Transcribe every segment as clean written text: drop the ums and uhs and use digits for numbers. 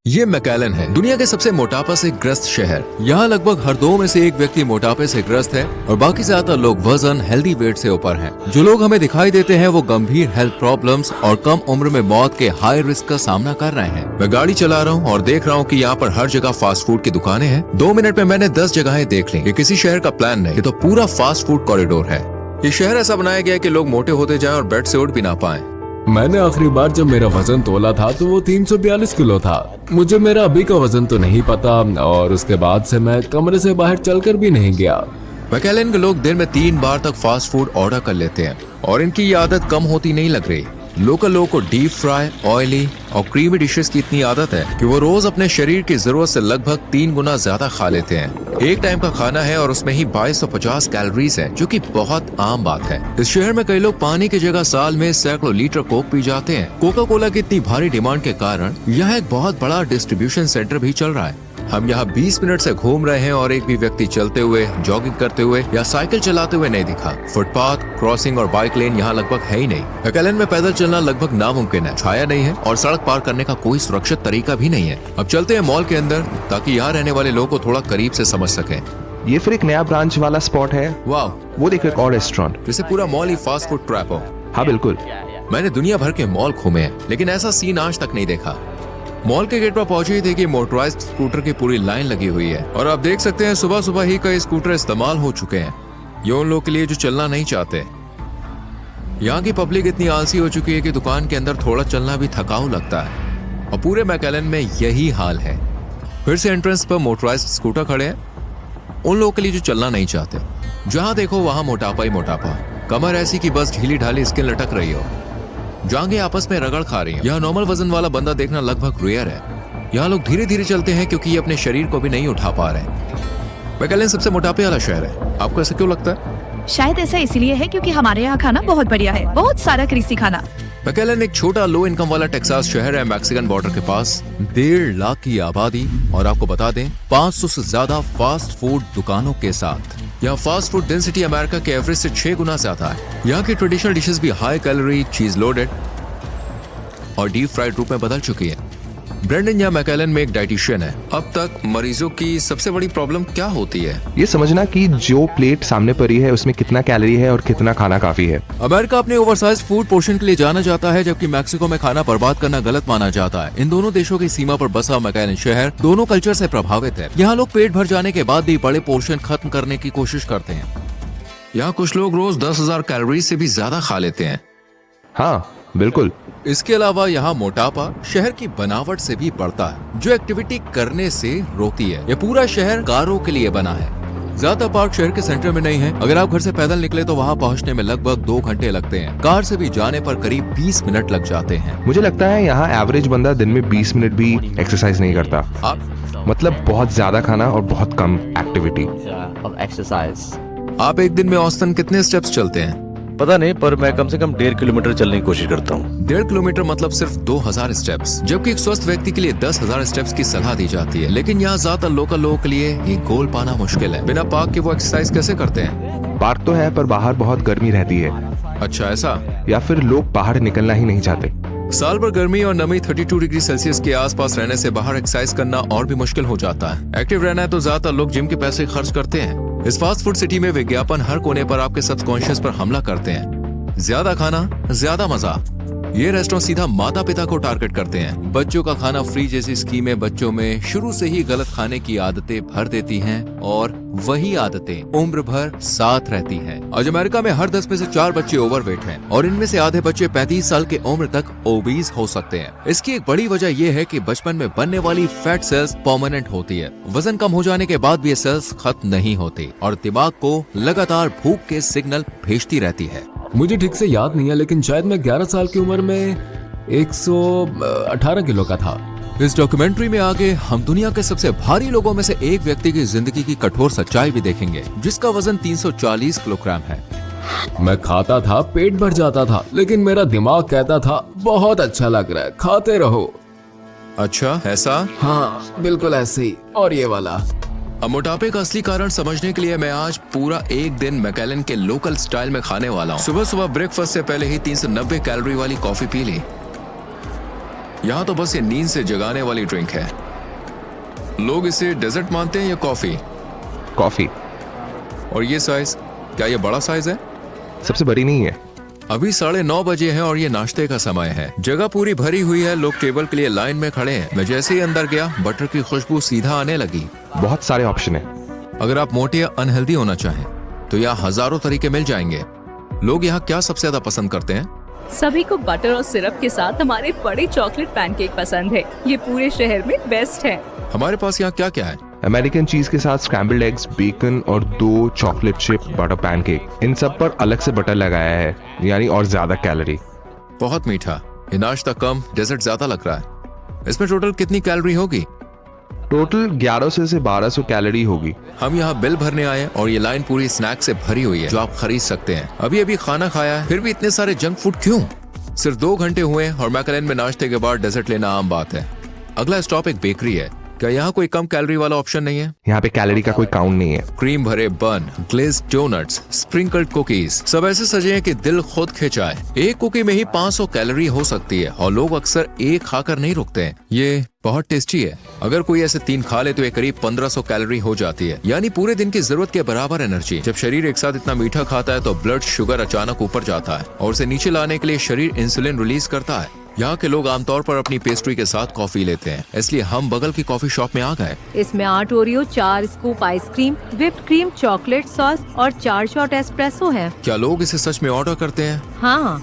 ये मैकेलन है, दुनिया के सबसे मोटापा से ग्रस्त शहर। यहाँ लगभग हर 2 में से 1 व्यक्ति मोटापे से ग्रस्त है और बाकी ज्यादातर लोग वजन हेल्दी वेट से ऊपर हैं। जो लोग हमें दिखाई देते हैं वो गंभीर हेल्थ प्रॉब्लम्स और कम उम्र में मौत के हाई रिस्क का सामना कर रहे हैं। मैं गाड़ी चला रहा हूँ और देख रहा हूँ कि यहाँ पर हर जगह फास्ट फूड की दुकानें हैं। 2 मिनट में मैंने 10 जगहें देख ली। ये किसी शहर का प्लान नहीं, ये तो पूरा फास्ट फूड कॉरिडोर है। ये शहर ऐसा बनाया गया है कि लोग मोटे होते जाएं और बेड से उठ भी ना पाएं। मैंने आखिरी बार जब मेरा वजन तोला था तो वो 342 किलो था। मुझे मेरा अभी का वजन तो नहीं पता और उसके बाद से मैं कमरे से बाहर चलकर भी नहीं गया। मैकेलन के लोग दिन में 3 बार तक फास्ट फूड ऑर्डर कर लेते हैं और इनकी ये आदत कम होती नहीं लग रही। लोकल लोगों को डीप फ्राई, ऑयली और क्रीमी डिशेस की इतनी आदत है कि वो रोज अपने शरीर की जरूरत से लगभग 3 गुना ज्यादा खा लेते हैं। एक टाइम का खाना है और उसमें ही 2250 कैलोरीज है, जो कि बहुत आम बात है। इस शहर में कई लोग पानी की जगह साल में सैकड़ों लीटर कोक पी जाते हैं। कोका कोला की इतनी भारी डिमांड के कारण यहाँ एक बहुत बड़ा डिस्ट्रीब्यूशन सेंटर भी चल रहा है। हम यहाँ 20 मिनट से घूम रहे हैं और एक भी व्यक्ति चलते हुए, जॉगिंग करते हुए या साइकिल चलाते हुए नहीं दिखा। फुटपाथ, क्रॉसिंग और बाइक लेन यहाँ लगभग है ही नहीं। मैकेलन में पैदल चलना लगभग नामुमकिन है। छाया नहीं है और सड़क पार करने का कोई सुरक्षित तरीका भी नहीं है। अब चलते हैं मॉल के अंदर ताकि यहाँ रहने वाले लोगों को थोड़ा करीब से समझ सकें। ये फिर एक नया ब्रांच वाला स्पॉट है। वाह, वो देखो एक और रेस्टोरेंट। जैसे पूरा मॉल ही फास्ट फूड ट्रैप हो। हाँ बिल्कुल। मैंने दुनिया भर के मॉल घूमे हैं लेकिन ऐसा सीन आज तक नहीं देखा। मॉल के गेट पर पहुंचे ही थे कि मोटराइज्ड स्कूटर की पूरी लाइन लगी हुई है और आप देख सकते हैं सुबह सुबह ही कई स्कूटर इस्तेमाल हो चुके हैं। ये उन लोगों के लिए जो चलना नहीं चाहते। यहाँ की पब्लिक इतनी आलसी हो चुकी है कि दुकान के अंदर थोड़ा चलना भी थकाऊ लगता है और पूरे मैकेलन में यही हाल है। फिर से एंट्रेंस पर मोटराइज्ड स्कूटर खड़े हैं उन लोगों के लिए जो चलना नहीं चाहते। जहाँ देखो वहाँ मोटापा ही मोटापा। कमर ऐसी कि बस ढीली ढाली स्किन लटक रही हो। जांघें आपस में रगड़ खा रही हैं। यहाँ नॉर्मल वजन वाला बंदा देखना लगभग रेयर है। यहाँ लोग धीरे धीरे चलते हैं क्योंकि ये अपने शरीर को भी नहीं उठा पा रहे। मैकेलन सबसे मोटापे वाला शहर है। आपको ऐसा क्यों लगता है? शायद ऐसा इसलिए है क्योंकि हमारे यहाँ खाना बहुत बढ़िया है, बहुत सारा क्रिस्पी खाना। मैकेलन एक छोटा लो इनकम वाला टेक्सास शहर है मैक्सिकन बॉर्डर के पास। 1.5 लाख की आबादी और आपको बता दें 500 से ज्यादा फास्ट फूड दुकानों के साथ। यहाँ फास्ट फूड डेंसिटी अमेरिका के एवरेज से 6 गुना ज्यादा है। यहाँ की ट्रेडिशनल डिशेस भी हाई कैलोरी, चीज लोडेड और डीप फ्राइड रूप में बदल चुकी है। ब्रेंडन यहाँ मैकेलन में एक डाइटिशियन है। अब तक मरीजों की सबसे बड़ी प्रॉब्लम क्या होती है? ये समझना कि जो प्लेट सामने पड़ी है उसमें कितना कैलोरी है और कितना खाना काफी है। अमेरिका अपने ओवरसाइज फूड पोर्शन के लिए जाना जाता है जबकि मैक्सिको में खाना बर्बाद करना गलत माना जाता है। इन दोनों देशों की सीमा पर बसा मैकेलन शहर दोनों कल्चर से प्रभावित है। यहाँ लोग पेट भर जाने के बाद भी बड़े पोर्शन खत्म करने की कोशिश करते हैं। यहाँ कुछ लोग रोज 10,000 कैलोरी से भी ज्यादा खा लेते हैं। हाँ बिल्कुल। इसके अलावा यहाँ मोटापा शहर की बनावट से भी बढ़ता है जो एक्टिविटी करने से रोकती है। ये पूरा शहर कारों के लिए बना है। ज्यादा पार्क शहर के सेंटर में नहीं है। अगर आप घर से पैदल निकले तो वहाँ पहुँचने में लगभग 2 घंटे लगते हैं। कार से भी जाने पर करीब 20 मिनट लग जाते हैं। मुझे लगता है यहाँ एवरेज बंदा दिन में 20 मिनट भी एक्सरसाइज नहीं करता। मतलब बहुत ज्यादा खाना और बहुत कम एक्टिविटी। आप एक दिन में औसतन कितने स्टेप्स चलते हैं? पता नहीं, पर मैं कम से कम 1.5 किलोमीटर चलने की कोशिश करता हूँ। 1.5 किलोमीटर मतलब सिर्फ 2000 स्टेप्स, जबकि एक स्वस्थ व्यक्ति के लिए 10,000 स्टेप्स की सलाह दी जाती है। लेकिन यहाँ ज्यादातर लोकल लोगों के लिए ये गोल पाना मुश्किल है। बिना पार्क के वो एक्सरसाइज कैसे करते हैं? पार्क तो है पर बाहर बहुत गर्मी रहती है। अच्छा ऐसा? या फिर लोग बाहर निकलना ही नहीं चाहते। साल भर गर्मी और नमी 32 डिग्री सेल्सियस के आसपास रहने से बाहर एक्सरसाइज करना और भी मुश्किल हो जाता है। एक्टिव रहना है तो ज्यादातर लोग जिम के पैसे खर्च करते हैं। इस फास्ट फूड सिटी में विज्ञापन हर कोने पर आपके सबकॉन्शियस पर हमला करते हैं। ज्यादा खाना, ज्यादा मजा। ये रेस्टोरेंट सीधा माता पिता को टारगेट करते हैं। बच्चों का खाना फ्री जैसी स्कीमें बच्चों में शुरू से ही गलत खाने की आदतें भर देती हैं और वही आदतें उम्र भर साथ रहती हैं। आज अमेरिका में हर 10 में से 4 बच्चे ओवरवेट हैं और इनमें से आधे बच्चे 35 साल के उम्र तक ओबीज हो सकते हैं। इसकी एक बड़ी वजह यह है कि बचपन में बनने वाली फैट सेल्स परमानेंट होती है। वजन कम हो जाने के बाद भी ये सेल्स खत्म नहीं होती और दिमाग को लगातार भूख के सिग्नल भेजती रहती है। मुझे ठीक से याद नहीं है लेकिन शायद मैं 11 साल की उम्र में 118 किलो का था। इस डॉक्यूमेंट्री में आगे हम दुनिया के सबसे भारी लोगों में से एक व्यक्ति की जिंदगी की कठोर सच्चाई भी देखेंगे जिसका वजन 340 किलोग्राम है। मैं खाता था, पेट भर जाता था, लेकिन मेरा दिमाग कहता था बहुत अच्छा लग रहा है, खाते रहो। अच्छा ऐसा? हाँ बिल्कुल ऐसे ही। और ये वाला। अब मोटापे का असली कारण समझने के लिए मैं आज पूरा एक दिन मैकेलन के लोकल स्टाइल में खाने वाला हूँ। सुबह सुबह ब्रेकफास्ट से पहले ही 390 कैलोरी वाली कॉफी पी ली। यहाँ तो बस ये नींद से जगाने वाली ड्रिंक है। लोग इसे डेजर्ट मानते हैं या कॉफी? कॉफी। और ये साइज, क्या ये बड़ा साइज है? सबसे बड़ी नहीं है। अभी 9:30 बजे हैं और ये नाश्ते का समय है। जगह पूरी भरी हुई है, लोग टेबल के लिए लाइन में खड़े हैं। मैं जैसे ही अंदर गया, बटर की खुशबू सीधा आने लगी। बहुत सारे ऑप्शन है। अगर आप मोटे या अनहेल्दी होना चाहें तो यहाँ हजारों तरीके मिल जाएंगे। लोग यहाँ क्या सबसे ज्यादा पसंद करते हैं? सभी को बटर और सिरप के साथ हमारे बड़े चॉकलेट पैनकेक पसंद है। ये पूरे शहर में बेस्ट है। हमारे पास यहाँ क्या क्या है? अमेरिकन चीज के साथ स्क्रैम्बल्ड एग्स, बेकन और 2 चॉकलेट चिप बटर पैनकेक। इन सब पर अलग से बटर लगाया है, यानी और ज्यादा कैलोरी। बहुत मीठा। ये नाश्ता कम, डेजर्ट ज्यादा लग रहा है। इसमें टोटल कितनी कैलोरी होगी? टोटल 1100 से 1200 कैलोरी होगी। हम यहाँ बिल भरने आए हैं और ये लाइन पूरी स्नैक से भरी हुई है जो आप खरीद सकते हैं। अभी अभी खाना खाया है, फिर भी इतने सारे जंक फूड क्यों? सिर्फ 2 घंटे हुए हैं और मैकलेन में नाश्ते के बाद डेजर्ट लेना आम बात है। अगला स्टॉप एक बेकरी है। क्या यहाँ कोई कम कैलोरी वाला ऑप्शन नहीं है? यहाँ पे कैलोरी का कोई काउंट नहीं है। क्रीम भरे बन, ग्लेज्ड डोनट्स, स्प्रिंकल्ड कुकीज, सब ऐसे सजे हैं कि दिल खुद खिंचाए। एक कुकी में ही 500 कैलोरी हो सकती है और लोग अक्सर एक खाकर नहीं रुकते हैं। ये बहुत टेस्टी है। अगर कोई ऐसे 3 खा ले तो ये करीब 1500 कैलोरी हो जाती है, यानी पूरे दिन की जरूरत के बराबर एनर्जी। जब शरीर एक साथ इतना मीठा खाता है तो ब्लड शुगर अचानक ऊपर जाता है और उसे नीचे लाने के लिए शरीर इंसुलिन रिलीज करता है। यहाँ के लोग आमतौर पर अपनी पेस्ट्री के साथ कॉफी लेते हैं, इसलिए हम बगल की कॉफी शॉप में आ गए। इसमें 8 Oreo, 4 scoop ice cream, whipped cream, chocolate sauce और 4 शॉट एस्प्रेसो है। क्या लोग इसे सच में ऑर्डर करते हैं? हाँ।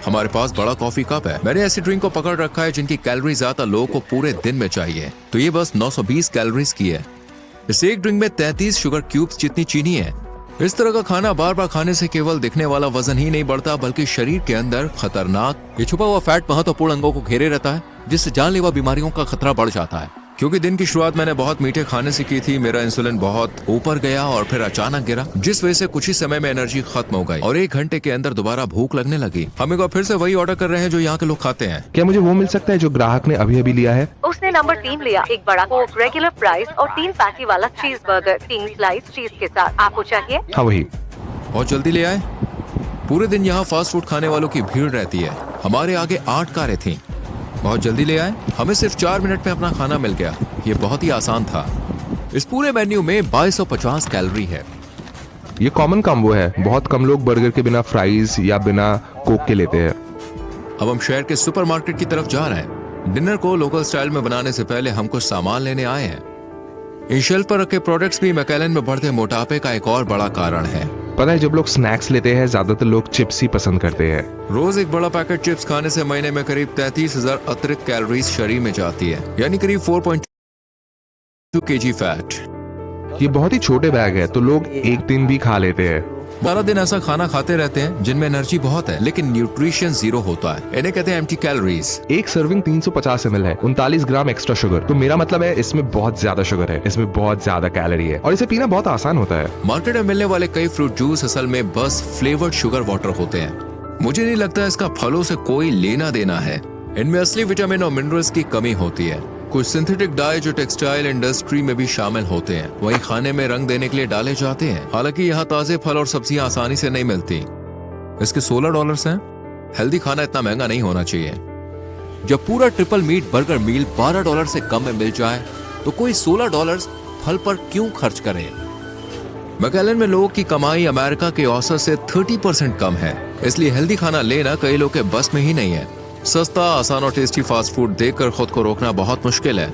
हमारे पास बड़ा कॉफी कप है। मैंने ऐसी ड्रिंक को पकड़ रखा है जिनकी कैलोरी ज्यादा लोगों को पूरे दिन में चाहिए, तो ये बस 920 कैलोरीज की है। इस एक ड्रिंक में 33 शुगर क्यूब्स जितनी चीनी है। इस तरह का खाना बार बार खाने से केवल दिखने वाला वजन ही नहीं बढ़ता, बल्कि शरीर के अंदर खतरनाक ये छुपा हुआ फैट महत्वपूर्ण अंगों को घेरे रहता है, जिससे जानलेवा बीमारियों का खतरा बढ़ जाता है। क्योंकि दिन की शुरुआत मैंने बहुत मीठे खाने से की थी, मेरा इंसुलिन बहुत ऊपर गया और फिर अचानक गिरा, जिस वजह से कुछ ही समय में एनर्जी खत्म हो गई और 1 घंटे के अंदर दोबारा भूख लगने लगी। हम एक बार फिर से वही ऑर्डर कर रहे हैं जो यहाँ के लोग खाते हैं। क्या मुझे वो मिल सकता है जो ग्राहक ने अभी अभी लिया है? उसने नंबर 3 लिया, एक बड़ा कोक रेगुलर प्राइस और 3 पैटी वाला चीज बर्गर, 3 स्लाइस चीज के साथ। आपको चाहिए? हाँ वही। बहुत जल्दी ले आए। पूरे दिन यहाँ फास्ट फूड खाने वालों की भीड़ रहती है। हमारे आगे 8 कारें थीं। बहुत जल्दी ले आए। हमें सिर्फ 4 मिनट में अपना खाना मिल गया। ये बहुत ही आसान था। इस पूरे मेन्यू में 2250 कैलोरी है। ये कॉमन कॉम्बो है। बहुत कम लोग बर्गर के बिना फ्राइज या बिना कोक के लेते हैं। अब हम शहर के सुपरमार्केट की तरफ जा रहे हैं। डिनर को लोकल स्टाइल में बनाने से पहले हम कुछ सामान लेने आए हैं। इन शेल्फ पर रखे प्रोडक्ट्स भी मैकलेन में बढ़ते मोटापे का एक और बड़ा कारण है। पता है, जब लोग स्नैक्स लेते हैं ज्यादातर लोग चिप्स ही पसंद करते हैं। रोज एक बड़ा पैकेट चिप्स खाने से महीने में करीब 33,000 अतिरिक्त कैलोरीज शरीर में जाती है, यानी करीब 4.2 kg फैट। ये बहुत ही छोटे बैग है तो लोग एक दिन भी खा लेते हैं। 12 दिन ऐसा खाना खाते रहते हैं जिनमें एनर्जी बहुत है लेकिन न्यूट्रिशन 0 होता है। इन्हें कहते हैं एम्प्टी कैलोरीज। एक सर्विंग 350 ml है, 39 ग्राम एक्स्ट्रा शुगर। तो मेरा मतलब है इसमें बहुत ज्यादा शुगर है, इसमें बहुत ज्यादा कैलोरी है और इसे पीना बहुत आसान होता है। मार्केट में मिलने वाले कई फ्रूट जूस असल में बस फ्लेवर्ड शुगर वाटर होते हैं। मुझे नहीं लगता इसका फलों से कोई लेना देना है। इनमें असली विटामिन और मिनरल्स की कमी होती है। कुछ सिंथेटिक डाई जो टेक्सटाइल इंडस्ट्री में भी शामिल होते हैं, वही खाने में रंग देने के लिए डाले जाते हैं। हालांकि यहाँ ताजे फल और सब्जियां आसानी से नहीं मिलती। इसके $16 हैं। हेल्दी खाना इतना महंगा नहीं होना चाहिए। जब पूरा ट्रिपल मीट बर्गर मील $12 से कम में मिल जाए तो कोई $16 फल पर क्यों खर्च करे? मैकलेन में लोगों की कमाई अमेरिका के औसत से 30% कम है, इसलिए हेल्दी खाना लेना कई लोग के बस में ही नहीं है। सस्ता, आसान और टेस्टी फास्ट फूड देखकर खुद को रोकना बहुत मुश्किल है।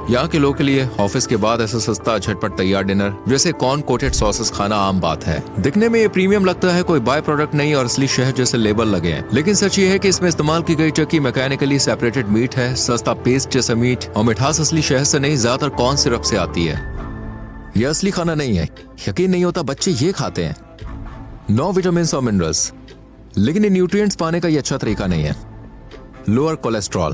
यहाँ के लोगों के लिए ऑफिस के बाद ऐसा सस्ता झटपट तैयार डिनर जैसे कॉर्न कोटेड सॉसेस खाना आम बात है। दिखने में ये प्रीमियम लगता है, कोई बाय प्रोडक्ट नहीं और असली शहद जैसे लेबल लगे हैं, लेकिन सच ये है कि इसमें इस्तेमाल की गई चक्की मैकेनिकली सेपरेटेड मीट है, सस्ता पेस्ट जैसा मीट और मिठास असली शहद से नहीं, ज्यादातर कॉर्न सिरप से आती है। यह असली खाना नहीं है। यकीन नहीं होता बच्चे ये खाते हैं। 9 विटामिन और मिनरल्स, लेकिन ये न्यूट्रिएंट्स पाने का ये अच्छा तरीका नहीं है। लोअर कोलेस्ट्रॉल,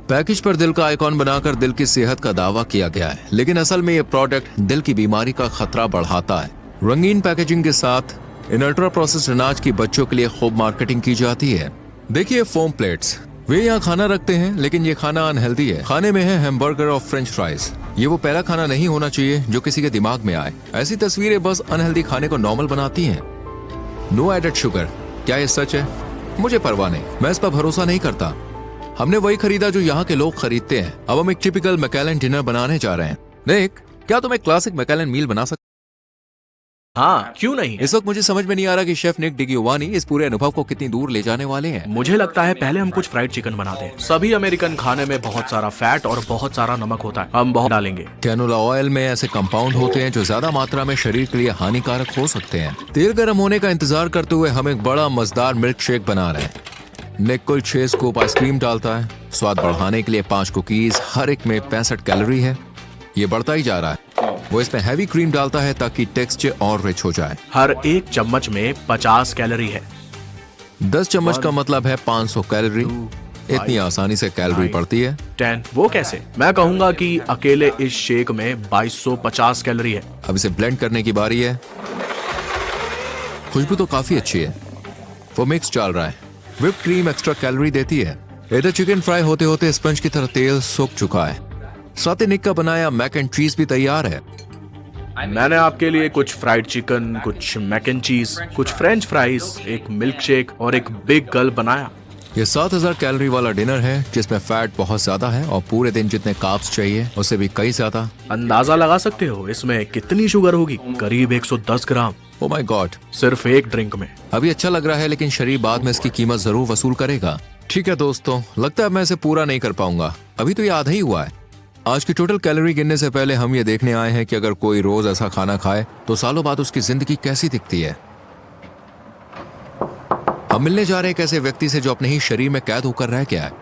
पैकेज पर दिल का आइकॉन बनाकर दिल की सेहत का दावा किया गया है, लेकिन असल में ये प्रोडक्ट दिल की बीमारी का खतरा बढ़ाता है। रंगीन पैकेजिंग के साथ इन अल्ट्रा प्रोसेस्ड अनाज की बच्चों के लिए खूब मार्केटिंग की जाती है। देखिए फोम प्लेट्स, वे यहाँ खाना रखते हैं लेकिन ये खाना अनहेल्दी है। खाने में है हैमबर्गर और फ्रेंच फ्राइज। ये वो पहला खाना नहीं होना चाहिए जो किसी के दिमाग में आए। ऐसी तस्वीरें बस अनहेल्दी खाने को नॉर्मल बनाती हैं। नो एडेड शुगर, क्या ये सच है? मुझे परवाह नहीं, मैं इस पर भरोसा नहीं करता। हमने वही खरीदा जो यहाँ के लोग खरीदते हैं। अब हम एक टिपिकल मैकेलन डिनर बनाने जा रहे हैं। निक, क्या तुम एक क्लासिक मैकेलन मील बना सकते? हाँ, क्यों नहीं। इस वक्त मुझे समझ में नहीं आ रहा कि शेफ निक डिगियोवानी इस पूरे अनुभव को कितनी दूर ले जाने वाले हैं। मुझे लगता है पहले हम कुछ फ्राइड चिकन बनाते हैं। सभी अमेरिकन खाने में बहुत सारा फैट और बहुत सारा नमक होता है, हम बहुत डालेंगे। कैनोला ऑयल में ऐसे कंपाउंड होते हैं जो ज्यादा मात्रा में शरीर के लिए हानिकारक हो सकते हैं। तेल गर्म होने का इंतजार करते हुए हम एक बड़ा मजेदार मिल्क शेक बना रहे हैं। निक कुल 6 स्कूप आइसक्रीम डालता है। स्वाद बढ़ाने के लिए 5 कुकीज, हर एक में 65 कैलोरी है। ये बढ़ता ही जा रहा है। वो इसमें हैवी क्रीम डालता है ताकि टेक्सचर और रिच हो जाए। हर एक चम्मच में 50 कैलोरी है। 10 चम्मच का मतलब है 500 कैलोरी। इतनी आसानी से कैलोरी बढ़ती है। 10, वो कैसे? मैं कहूंगा कि अकेले इस शेक में 2250 कैलोरी है। अब इसे ब्लेंड करने की बारी है। खुशबू तो काफी अच्छी है। वो मिक्स चल रहा है। व्हिप क्रीम एक्स्ट्रा कैलोरी देती है। इधर चिकन फ्राई होते होते स्पंज की तरह तेल सूख चुका है। साथ ही निक का बनाया मैक एंड चीज भी तैयार है। मैंने आपके लिए कुछ फ्राइड चिकन, कुछ मैक एंड चीज, कुछ फ्रेंच फ्राइज, एक मिल्क शेक और एक बिग गल बनाया। ये 7000 कैलोरी वाला डिनर है जिसमें फैट बहुत ज्यादा है और पूरे दिन जितने कार्ब्स चाहिए उससे भी कई ज्यादा। अंदाजा लगा सकते हो इसमें कितनी शुगर होगी? करीब 110 ग्राम। ओ माय गॉड, सिर्फ एक ड्रिंक में। अभी अच्छा लग रहा है लेकिन शरीर बाद में इसकी कीमत जरूर वसूल करेगा। ठीक है दोस्तों, लगता है मैं इसे पूरा नहीं कर पाऊंगा। अभी तो ये आधा ही हुआ है। आज की टोटल कैलोरी गिनने से पहले हम ये देखने आए हैं कि अगर कोई रोज ऐसा खाना खाए तो सालों बाद उसकी जिंदगी कैसी दिखती है। हम मिलने जा रहे हैं एक ऐसे व्यक्ति से जो अपने ही शरीर में कैद होकर रह गया है।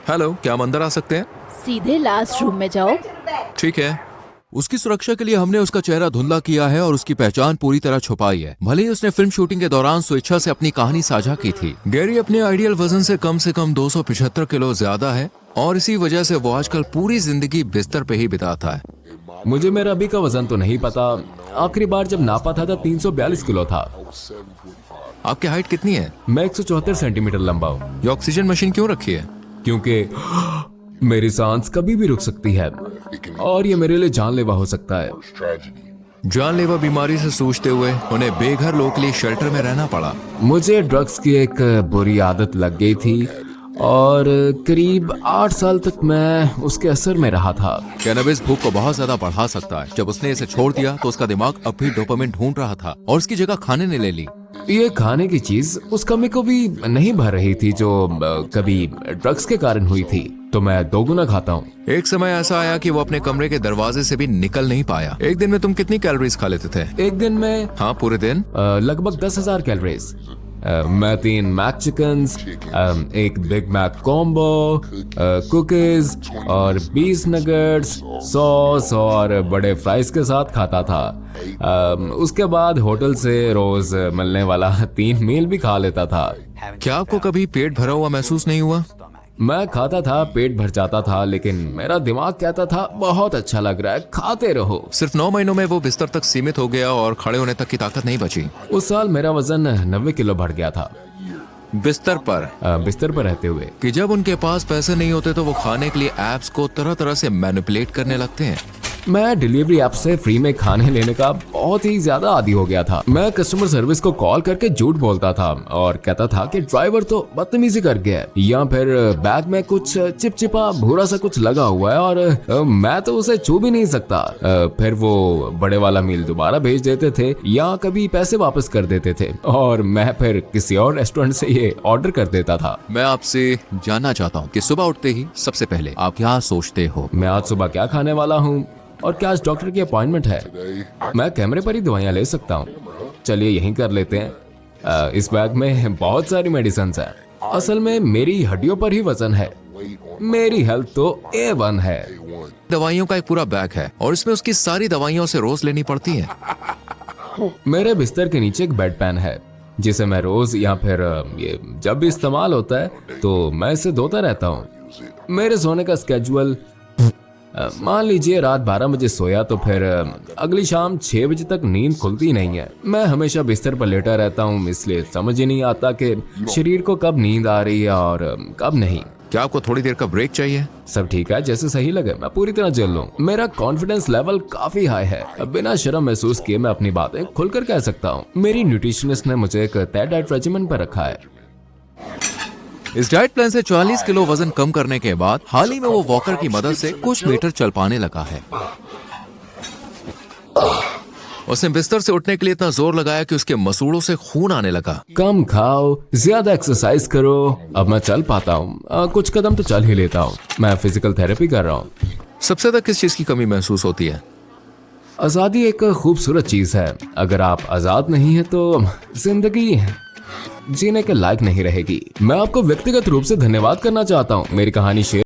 हेलो, क्या हम अंदर आ सकते हैं? सीधे लास्ट रूम में जाओ। ठीक है। उसकी सुरक्षा के लिए हमने उसका चेहरा धुंधला किया है और उसकी पहचान पूरी तरह छुपाई है। भले ही उसने फिल्म शूटिंग के दौरान स्वेच्छा से अपनी कहानी साझा की थी। गैरी अपने आइडियल वजन से कम 275 किलो ज्यादा है और इसी वजह से वो आजकल पूरी जिंदगी बिस्तर पे ही बिताता है। मुझे मेरा अभी का वजन तो नहीं पता। आखिरी बार जब नापा था 342 किलो था। आपकी हाइट कितनी है? मैं 174 सेंटीमीटर लंबा हूँ। ये ऑक्सीजन मशीन क्यों रखी है? क्योंकि मेरी सांस कभी भी रुक सकती है और ये मेरे लिए जानलेवा हो सकता है। जानलेवा बीमारी से जूझते हुए उन्हें बेघर लोगों के लिए शेल्टर में रहना पड़ा। मुझे ड्रग्स की एक बुरी आदत लग गई थी और करीब 8 साल तक मैं उसके असर में रहा था। कैनबिस भूख को बहुत ज्यादा बढ़ा सकता है। जब उसने इसे छोड़ दिया तो उसका दिमाग अब भी डोपामिन ढूंढ रहा था और उसकी जगह खाने ने ले ली। ये खाने की चीज उस कमी को भी नहीं भर रही थी जो कभी ड्रग्स के कारण हुई थी, तो मैं 2 गुना खाता हूँ। एक समय ऐसा आया कि वो अपने कमरे के दरवाजे से भी निकल नहीं पाया। एक दिन में तुम कितनी कैलोरीज खा लेते थे? एक दिन में? हाँ, पूरे दिन लगभग 10,000 कैलोरीज। मैं 3 मैक चिकन्स, एक बिग मैक कॉम्बो, कुकीज और 20 नगेट्स, सॉस और बड़े फ्राइज के साथ खाता था। उसके बाद होटल से रोज मिलने वाला 3 मील भी खा लेता था। क्या आपको कभी पेट भरा हुआ महसूस नहीं हुआ? मैं खाता था, पेट भर जाता था, लेकिन मेरा दिमाग कहता था बहुत अच्छा लग रहा है, खाते रहो। सिर्फ 9 महीनों में वो बिस्तर तक सीमित हो गया और खड़े होने तक की ताकत नहीं बची। उस साल मेरा वजन 90 किलो बढ़ गया था। बिस्तर पर रहते हुए। कि जब उनके पास पैसे नहीं होते तो वो खाने के लिए एप्स को तरह तरह से मैनिपुलेट करने लगते हैं। मैं डिलीवरी ऐप से फ्री में खाने लेने का बहुत ही ज्यादा आदी हो गया था। मैं कस्टमर सर्विस को कॉल करके झूठ बोलता था और कहता था कि ड्राइवर तो बदतमीजी कर गया है, या फिर बैग में कुछ चिपचिपा भूरा सा कुछ लगा हुआ है और मैं तो उसे छू भी नहीं सकता। फिर वो बड़े वाला मील दोबारा भेज देते थे या कभी पैसे वापस कर देते थे और मैं फिर किसी और रेस्टोरेंट से ये ऑर्डर कर देता था। मैं आपसे जानना चाहता हूँ कि सुबह उठते ही सबसे पहले आप क्या सोचते हो? मैं आज सुबह क्या खाने वाला हूँ और क्या आज डॉक्टर की अपॉइंटमेंट है। मैं कैमरे पर ही दवाइयाँ ले सकता हूँ। चलिए यहीं कर लेते हैं। इस बैग में बहुत सारी मेडिसिन है। असल में मेरी हड्डियों पर ही वजन है। मेरी हेल्थ तो A1 है। दवाइयों का एक पूरा बैग है और इसमें उसकी सारी दवाइयाँ उसे रोज लेनी पड़ती हैं। मेरे बिस्तर के नीचे एक बेड पैन है जिसे मैं रोज या फिर ये जब भी इस्तेमाल होता है तो मैं इसे धोता रहता हूँ। मेरे सोने का स्केड्यूल, मान लीजिए रात 12 बजे सोया तो फिर अगली शाम 6 बजे तक नींद खुलती नहीं है। मैं हमेशा बिस्तर पर लेटा रहता हूँ, इसलिए समझ ही नहीं आता कि शरीर को कब नींद आ रही है और कब नहीं। क्या आपको थोड़ी देर का ब्रेक चाहिए? सब ठीक है, जैसे सही लगे मैं पूरी तरह झेल लूं। मेरा कॉन्फिडेंस लेवल काफी हाई है। बिना शर्म महसूस किए मैं अपनी बातें खुलकर कह सकता हूँ। मेरी न्यूट्रिशनिस्ट ने मुझे एक तय डाइट रेजिमेंट पर रखा है। इस डाइट प्लान से 40 किलो वजन कम करने के बाद हाल ही में वो वॉकर की मदद से कुछ मीटर चल पाने लगा है। उसने बिस्तर से उठने के लिए इतना जोर लगाया कि उसके मसूड़ों से खून आने लगा। कम खाओ, ज्यादा एक्सरसाइज करो। अब मैं चल पाता हूँ, कुछ कदम तो चल ही लेता हूँ। मैं फिजिकल थेरेपी कर रहा हूँ। सबसे ज्यादा किस चीज की कमी महसूस होती है? आजादी एक खूबसूरत चीज है। अगर आप आजाद नहीं है तो जिंदगी जीने के लायक नहीं रहेगी। मैं आपको व्यक्तिगत रूप से धन्यवाद करना चाहता हूँ मेरी कहानी शेयर